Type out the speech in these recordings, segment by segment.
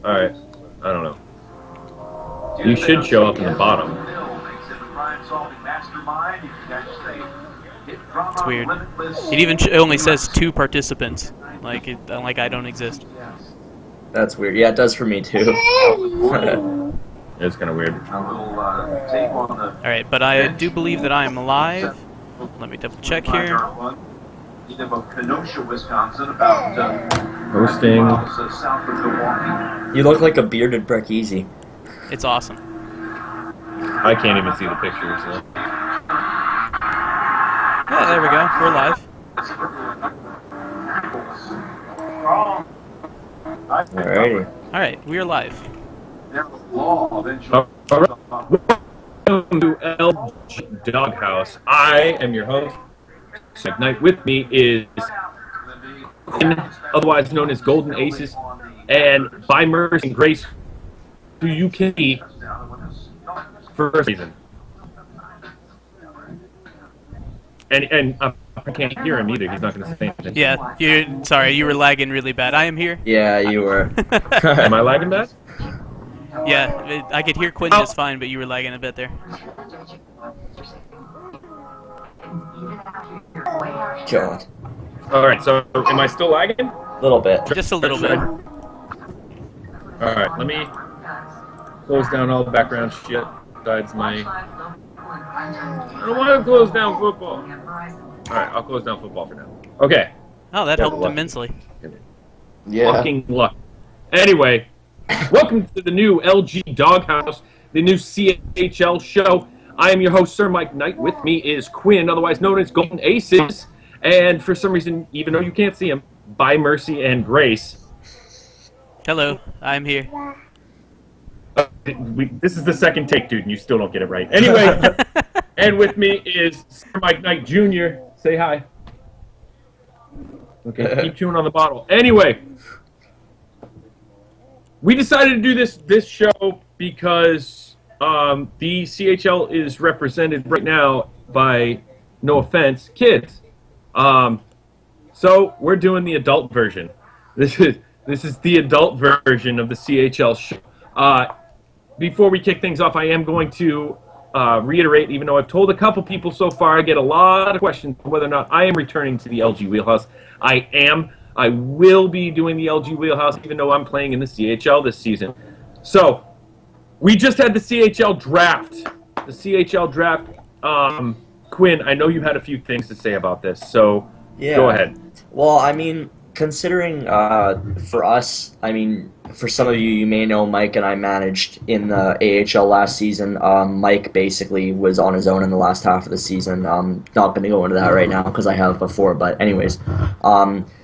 Alright, I don't know. You should show up in the bottom. It's weird. It even only says 2 participants. Like I don't exist. That's weird. Yeah, it does for me too. It's kind of weird. Alright, but I do believe that I am alive. Let me double check here. Hosting. You look like a bearded Breck Easy. It's awesome. I can't even see the picture, so. Yeah, there we go. We're live. Alrighty. Alright, we are live. Welcome to LG Doghouse. I am your host. Tonight with me is Quinn, otherwise known as Golden Aces, and by mercy and grace, who you can be for a reason. And I can't hear him either. He's not going to say anything. Yeah, sorry, you were lagging really bad. I am here. Yeah, you were. Am I lagging bad? Yeah, I could hear Quinn just fine, but you were lagging a bit there. God. Alright, so am I still lagging? A little bit. Just a little bit. Alright, let me close down all the background shit besides my... I don't want to close down football. Alright, I'll close down football for now. Okay. Oh, that helped immensely. Yeah. Fucking luck. Anyway, welcome to the new LG Doghouse, the new CHL show. I am your host, Sir Mike Knight. With me is Quinn, otherwise known as Golden Aces. And for some reason, even though you can't see him, by mercy and grace. Hello, I'm here. This is the second take, dude, and you still don't get it right. Anyway, and with me is Sir Mike Knight Jr. Say hi. Okay, keep chewing on the bottle. Anyway, we decided to do this show because the CHL is represented right now by, no offense, kids. So we're doing the adult version. This is the adult version of the CHL show. Before we kick things off, I am going to reiterate, even though I've told a couple people so far, I get a lot of questions on whether or not I am returning to the LG Wheelhouse. I am. I will be doing the LG Wheelhouse, even though I'm playing in the CHL this season. So, we just had the CHL draft. The CHL draft. Quinn, I know you had a few things to say about this, so go ahead. Well, I mean, considering for us, I mean, for some of you, you may know Mike and I managed in the AHL last season. Mike basically was on his own in the last half of the season. Not going to go into that right now because I have before, but anyways.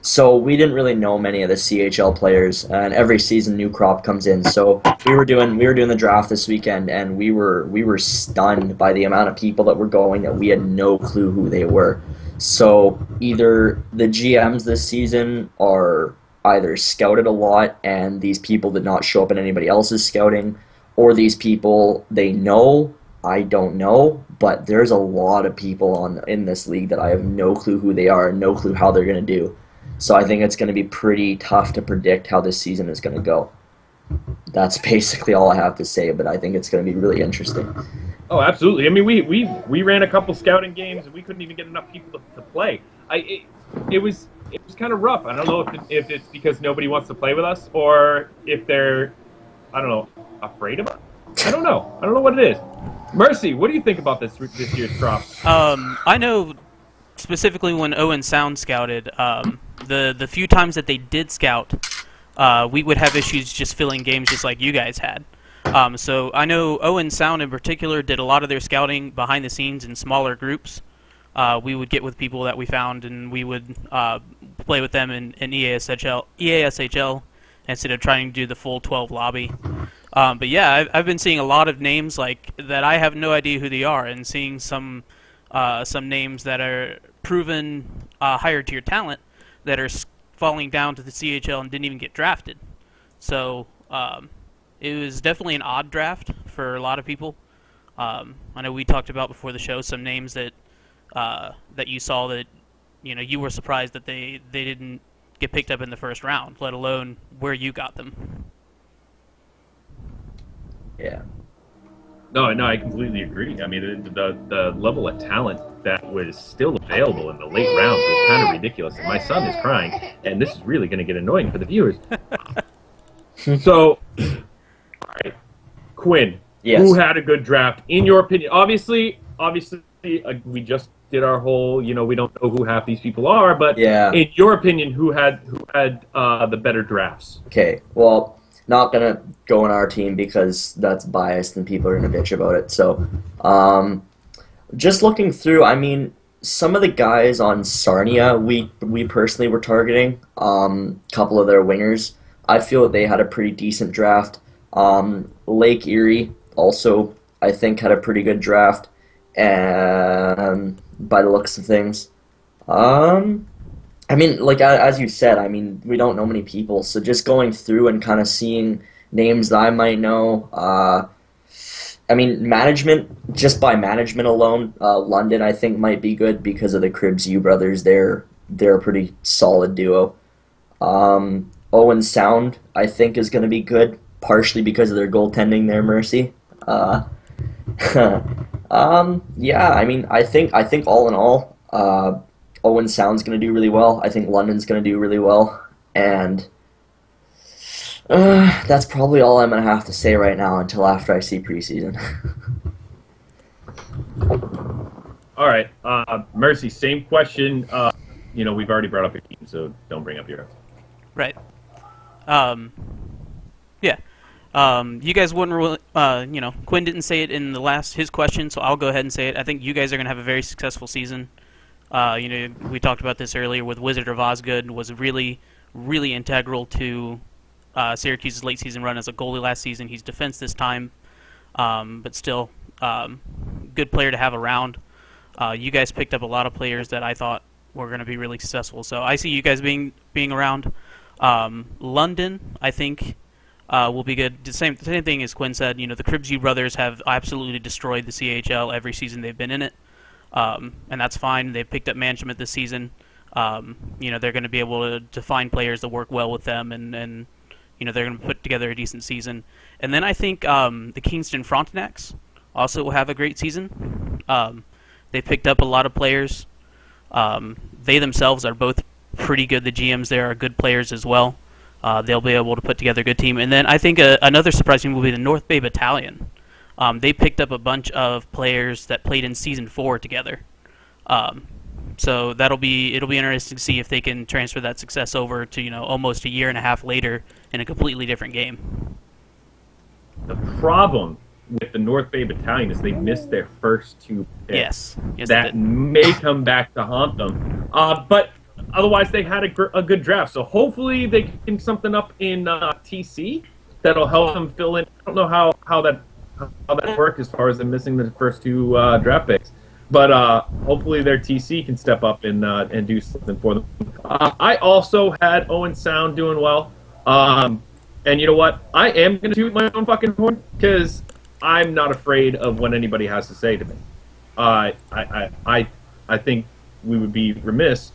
So we didn't really know many of the CHL players, and every season new crop comes in. So we were doing the draft this weekend, and we were stunned by the amount of people that were going that we had no clue who they were. So either the GMs this season are either scouted a lot and these people did not show up in anybody else's scouting, or these people they know, I don't know, but there's a lot of people in this league that I have no clue who they are and no clue how they're going to do. So I think it's going to be pretty tough to predict how this season is going to go. That's basically all I have to say, but I think it's going to be really interesting. Oh, absolutely. I mean, we ran a couple scouting games, and we couldn't even get enough people to play. It was kind of rough. I don't know if it's because nobody wants to play with us, or if they're, I don't know, afraid of us. I don't know. I don't know what it is. Mercy, what do you think about this year's crop? I know specifically when Owen Sound scouted, the few times that they did scout, we would have issues just filling games just like you guys had. So I know Owen Sound in particular did a lot of their scouting behind the scenes in smaller groups. We would get with people that we found, and we would play with them in EASHL instead of trying to do the full 12 lobby. But yeah, I've been seeing a lot of names like that I have no idea who they are, and seeing some names that are proven higher tier talent that are falling down to the CHL and didn't even get drafted. So it was definitely an odd draft for a lot of people. I know we talked about before the show some names that that you saw that you were surprised that they didn't get picked up in the first round, let alone where you got them. Yeah. No, I completely agree. I mean, the level of talent that was still available in the late rounds was kind of ridiculous. And my son is crying, and this is really going to get annoying for the viewers. So, all right, Quinn, Yes. who had a good draft in your opinion? Obviously, we just did our whole. We don't know who half these people are, but Yeah. in your opinion, who had the better drafts? Okay. Well, not gonna go on our team because that's biased and people are gonna bitch about it. So, just looking through, I mean, some of the guys on Sarnia, we personally were targeting. Couple of their wingers, I feel they had a pretty decent draft. Lake Erie also, I think, had a pretty good draft, and by the looks of things, I mean, like as you said, I mean, we don't know many people, so just going through and kind of seeing names that I might know. I mean, management, just by management alone, London I think might be good because of the Cribbs U brothers. They're a pretty solid duo. Owen Sound I think is going to be good, partially because of their goaltending there, Mercy. Yeah, I mean, I think all in all, Owen Sound's going to do really well. I think London's going to do really well, and that's probably all I'm going to have to say right now until after I see preseason. All right, Mercy, same question. We've already brought up your team, so don't bring up your. Right. Yeah. You guys wouldn't really, Quinn didn't say it in his question, so I'll go ahead and say it. I think you guys are going to have a very successful season. We talked about this earlier with Wizard of Osgood was really, really integral to Syracuse's late season run as a goalie last season. He's defense this time, but still, good player to have around. You guys picked up a lot of players that I thought were going to be really successful. So I see you guys being around. London, I think, will be good. The same thing as Quinn said. The Cribbs U brothers have absolutely destroyed the CHL every season they've been in it. And that's fine. They've picked up management this season. They're going to be able to find players that work well with them, and they're going to put together a decent season. And then I think the Kingston Frontenacs also will have a great season. They picked up a lot of players. They themselves are both pretty good. The GMs there are good players as well. They'll be able to put together a good team. And then I think another surprise team will be the North Bay Battalion. They picked up a bunch of players that played in Season 4 together. So it'll be interesting to see if they can transfer that success over to almost a year and a half later in a completely different game. The problem with the North Bay Battalion is they missed their first two picks. Yes, that may come back to haunt them. But otherwise, they had a good draft. So hopefully they can get something up in TC that'll help them fill in. I don't know how that worked as far as them missing the first two draft picks. But hopefully their TC can step up and do something for them. I also had Owen Sound doing well. And you know what? I am going to toot my own fucking horn because I'm not afraid of what anybody has to say to me. I think we would be remiss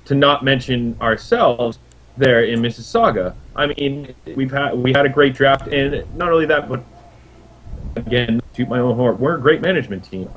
to not mention ourselves there in Mississauga. I mean, we had a great draft, and not only that, but again, toot my own horn. We're a great management team,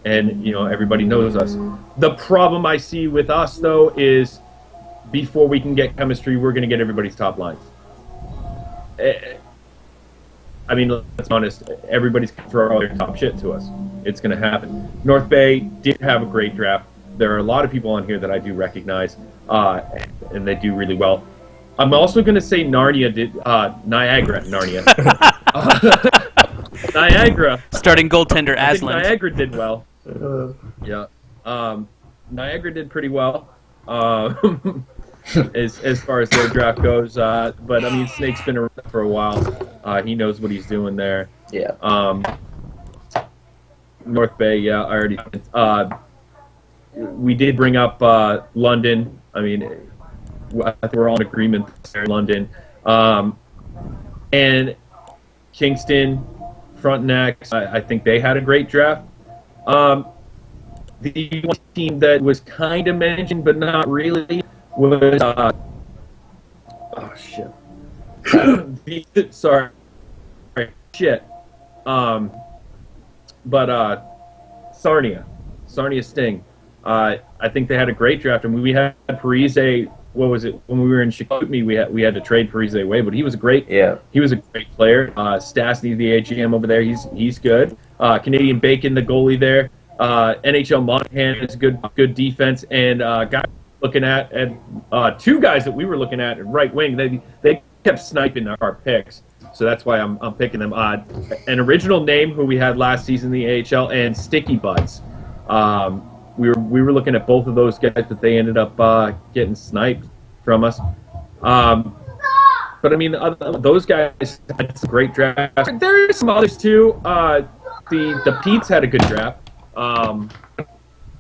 and everybody knows us. The problem I see with us though is before we can get chemistry, we're going to get everybody's top lines. I mean, let's be honest. Everybody's going to throw all their top shit to us. It's going to happen. North Bay did have a great draft. There are a lot of people on here that I do recognize, and they do really well. I'm also going to say Niagara. Niagara. Starting goaltender I think Aslan. Niagara did well. Yeah. Niagara did pretty well as far as their draft goes. But, I mean, Snake's been around for a while. He knows what he's doing there. Yeah. North Bay, yeah, I already... we did bring up London. I mean, I think we're all in agreement there, London. And Kingston, Frontenacs, I think they had a great draft. The one team that was kind of mentioned, but not really, was... oh, shit. Sorry. shit. But Sarnia Sting. I think they had a great draft. I mean, we had Parise. What was it when we were in Chicoutimi? We had to trade Parise away, but he was a great. Yeah. He was a great player. Stastny, the AGM over there, he's good. Canadian Bacon, the goalie there. NHL Monahan is good defense, and guys looking at two guys that we were looking at right wing. They kept sniping our picks, so that's why I'm picking them. An original name who we had last season in the AHL, and Sticky Butts. We were looking at both of those guys, but they ended up getting sniped from us. But I mean, those guys had some great drafts. There are some others too. The Pete's had a good draft.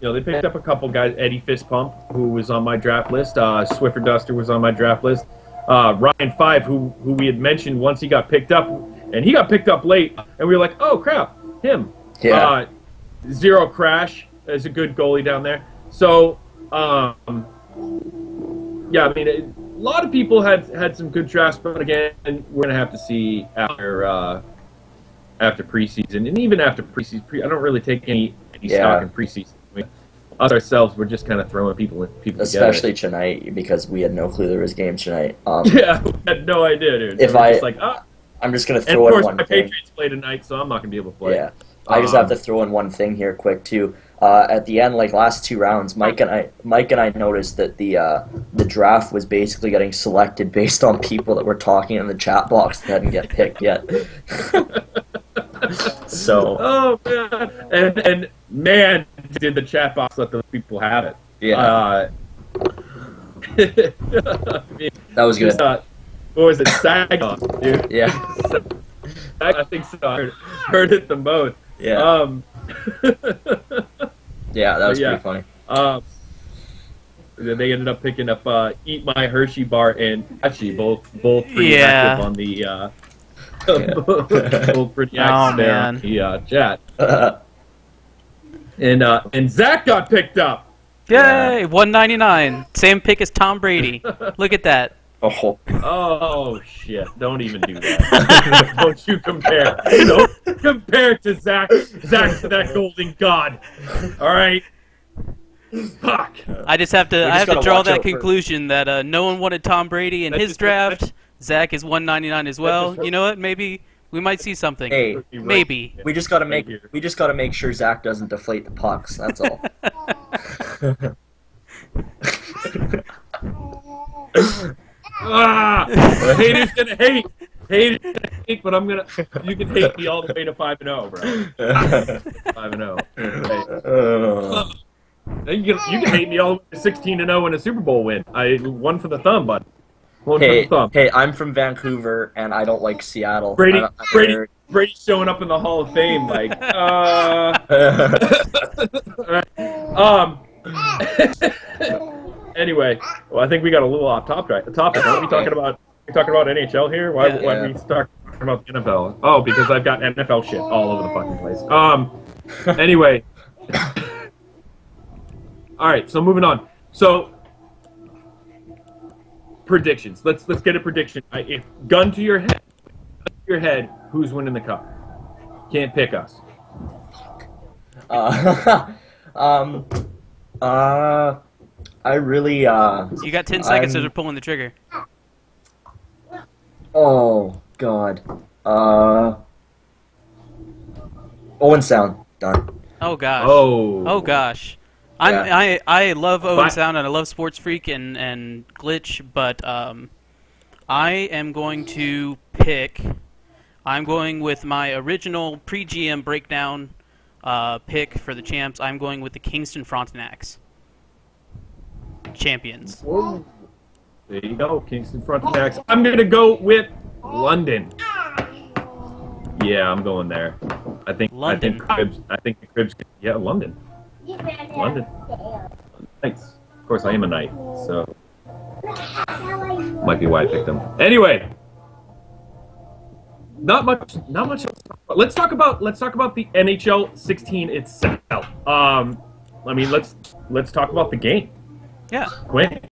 They picked up a couple guys. Eddie Fistpump, who was on my draft list. Swiffer Duster was on my draft list. Ryan Five, who we had mentioned once he got picked up, and he got picked up late, and we were like, oh crap, him. Yeah. Zero Crash is a good goalie down there. So, yeah, I mean, a lot of people had some good drafts, but again, we're gonna have to see after preseason, and even after preseason. I don't really take any stock in preseason. I mean, us ourselves, we're just kind of throwing people especially together. Tonight, because we had no clue there was games tonight. Yeah, we had no idea, dude. If I'm just gonna throw in one thing. And of course, my Patriots play tonight, so I'm not gonna be able to play. Yeah, I just have to throw in one thing here, quick too. At the end, like last two rounds, Mike and I noticed that the draft was basically getting selected based on people that were talking in the chat box that hadn't get picked yet. So. Oh man, and man, did the chat box let those people have it? Yeah. That was good. What was it? Saginaw, dude. Yeah. I think so. I heard it the most. Yeah. Yeah, that was pretty funny. They ended up picking up Eat My Hershey Bar and Hachi, both pretty active on the both pretty active there on the chat. And Zach got picked up. Yay! 199. Same pick as Tom Brady. Look at that. Oh shit! Don't even do that. Don't you compare? Don't compare to Zach to that golden god. All right. Fuck. I just have to draw that conclusion that no one wanted Tom Brady in his draft. Zach is 199 as well. You know what? Maybe we might see something. Hey, maybe. We just gotta make sure Zach doesn't deflate the pucks. That's all. Haters gonna hate. Haters gonna hate, but you can hate me all the way to 5-0, bro. 5-0. You can hate me all the way to 16-0 in a Super Bowl win. I won for the thumb, bud. Hey, I'm from Vancouver and I don't like Seattle. Brady's showing up in the Hall of Fame, like. Anyway, well, I think we got a little off topic. Aren't we talking about NHL here? Why we start talking about the NFL? Oh, because I've got NFL shit all over the fucking place. Anyway. All right, so moving on. So predictions. Let's get a prediction. If gun to your head, who's winning the cup? Can't pick us. I really You got 10 seconds to pulling the trigger. Oh God. Owen Sound done. Oh gosh. Oh gosh. Yeah. I love Owen Sound and I love Sports Freak and Glitch, but I am going to pick. I'm going with my original pre-GM breakdown pick for the champs. I'm going with the Kingston Frontenacs. Champions. Whoa. There you go, Kingston Frontenacs. I'm gonna go with London. Yeah, I'm going there. I think Cribs. Yeah, London. London. Knights. Of course, I am a knight, so might be why I picked them. Anyway, not much else. Let's talk about the NHL 16 itself. I mean, let's talk about the game. Yeah. Quinn,